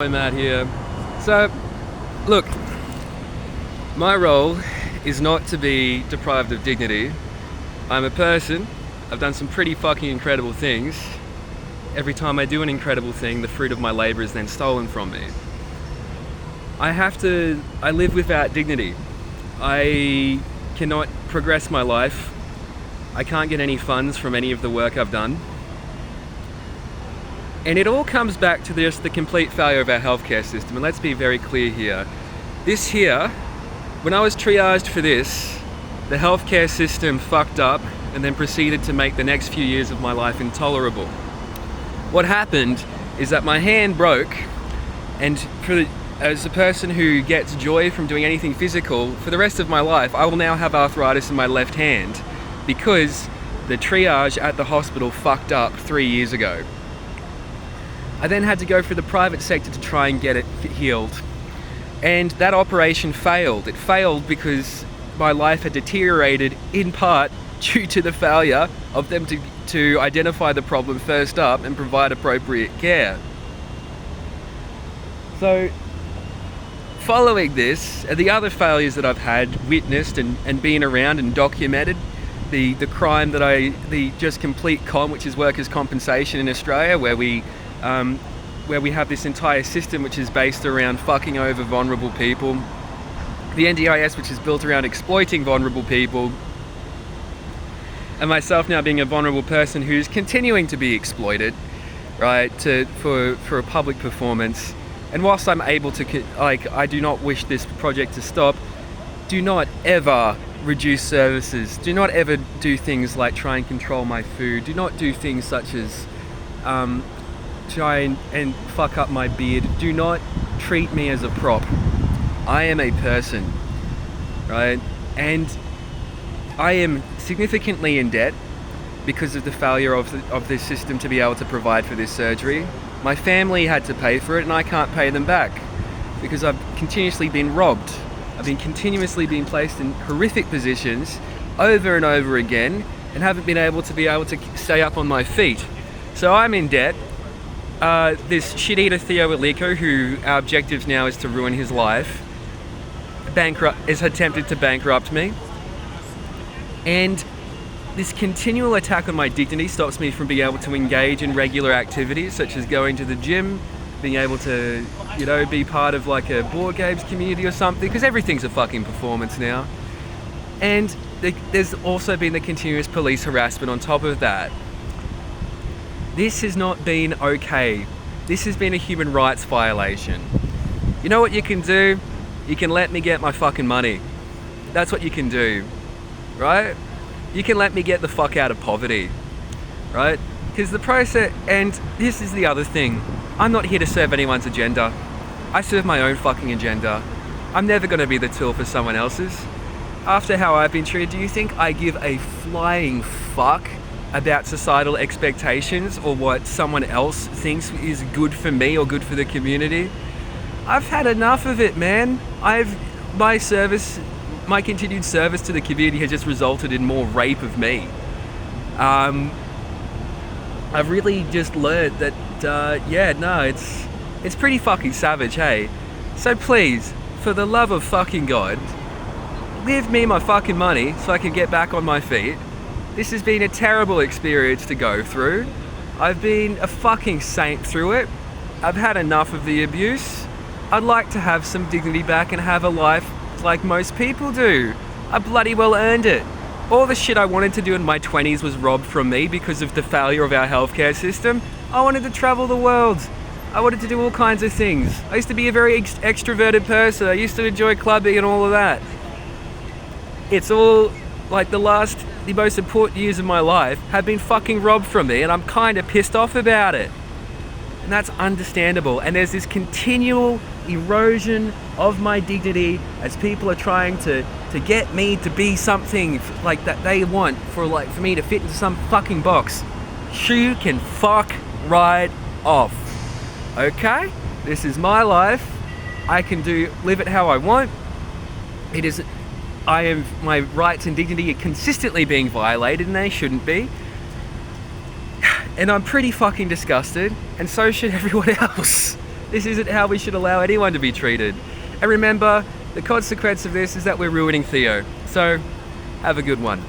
I'm Matt here. So, look, my role is not to be deprived of dignity. I'm a person. I've done some pretty fucking incredible things. Every time I do an incredible thing, the fruit of my labor is then stolen from me. I live without dignity. I cannot progress my life. I can't get any funds from any of the work I've done. And it all comes back to just the complete failure of our healthcare system. And let's be very clear here. When I was triaged for this, the healthcare system fucked up and then proceeded to make the next few years of my life intolerable. What happened is that my hand broke, and as a person who gets joy from doing anything physical, for the rest of my life, I will now have arthritis in my left hand because the triage at the hospital fucked up 3 years ago. I then had to go through the private sector to try and get it healed. And that operation failed. It failed because my life had deteriorated in part due to the failure of them to identify the problem first up and provide appropriate care. So, following this, and the other failures that I've had witnessed and been around and documented, the crime the just complete which is workers' compensation in Australia, where we have this entire system which is based around fucking over vulnerable people. The NDIS, which is built around exploiting vulnerable people. And myself now being a vulnerable person who's continuing to be exploited, right, for a public performance. And whilst I'm able to, I do not wish this project to stop, do not ever reduce services. Do not ever do things like try and control my food. Do not do things such as try and fuck up my beard. Do not treat me as a prop. I am a person, right? And I am significantly in debt because of the failure of this system to be able to provide for this surgery. My family had to pay for it and I can't pay them back because I've continuously been robbed. I've been continuously being placed in horrific positions over and over again and haven't been able to stay up on my feet. So I'm in debt. This shit-eater Theo Aliko, who our objective now is to ruin his life, is attempted to bankrupt me. And this continual attack on my dignity stops me from being able to engage in regular activities such as going to the gym, being able to, be part of like a board games community or something, because everything's a fucking performance now. And there's also been the continuous police harassment on top of that. This has not been okay. This has been a human rights violation. You know what you can do? You can let me get my fucking money. That's what you can do, right? You can let me get the fuck out of poverty, right? Because the process, and this is the other thing, I'm not here to serve anyone's agenda. I serve my own fucking agenda. I'm never going to be the tool for someone else's. After how I've been treated, do you think I give a flying fuck about societal expectations or what someone else thinks is good for me or good for the community? I've had enough of it, man. My continued service to the community has just resulted in more rape of me. I've really just learned that, it's pretty fucking savage, hey? So please, for the love of fucking God, give me my fucking money so I can get back on my feet. This has been a terrible experience to go through. I've been a fucking saint through it. I've had enough of the abuse. I'd like to have some dignity back and have a life like most people do. I bloody well earned it. All the shit I wanted to do in my 20s was robbed from me because of the failure of our healthcare system. I wanted to travel the world. I wanted to do all kinds of things. I used to be a very extroverted person. I used to enjoy clubbing and all of that. It's all like the most important years of my life have been fucking robbed from me, and I'm kind of pissed off about it. And that's understandable. And there's this continual erosion of my dignity as people are trying to get me to be something like that they want for me to fit into some fucking box. You can fuck right off. Okay? This is my life. I can live it how I want. My rights and dignity are consistently being violated, and they shouldn't be. And I'm pretty fucking disgusted, and so should everyone else. This isn't how we should allow anyone to be treated. And remember, the consequence of this is that we're ruining Theo. So, have a good one.